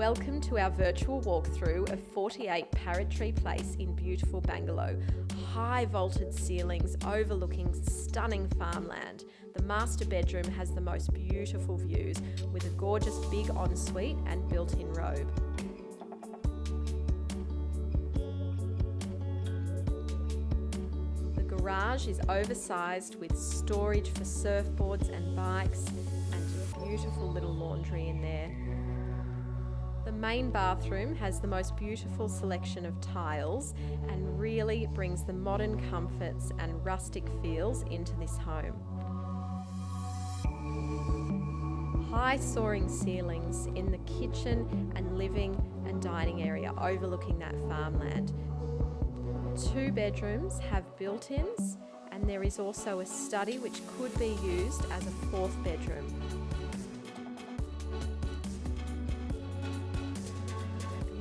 Welcome to our virtual walkthrough of 48 Parrot Tree Place in beautiful Bangalow. High vaulted ceilings overlooking stunning farmland. The master bedroom has the most beautiful views with a gorgeous big ensuite and built-in robe. The garage is oversized with storage for surfboards and bikes and a beautiful little laundry in there. The main bathroom has the most beautiful selection of tiles and really brings the modern comforts and rustic feels into this home. High soaring ceilings in the kitchen and living and dining area overlooking that farmland. 2 bedrooms have built-ins, and there is also a study which could be used as a 4th bedroom.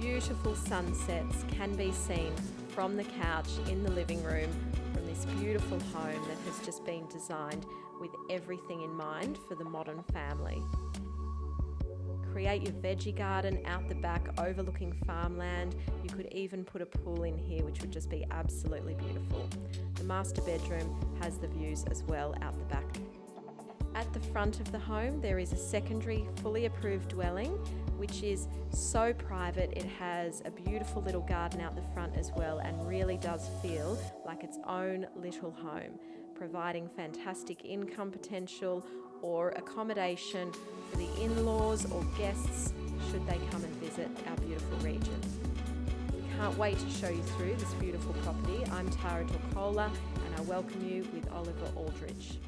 Beautiful sunsets can be seen from the couch in the living room from this beautiful home that has just been designed with everything in mind for the modern family. Create your veggie garden out the back overlooking farmland. You could even put a pool in here, which would just be absolutely beautiful. The master bedroom has the views as well out the back. At the front of the home, there is a secondary fully approved dwelling, which is so private. It has a beautiful little garden out the front as well and really does feel like its own little home, providing fantastic income potential or accommodation for the in-laws or guests should they come and visit our beautiful region. We can't wait to show you through this beautiful property. I'm Parrot and I welcome you with Oliver Aldridge.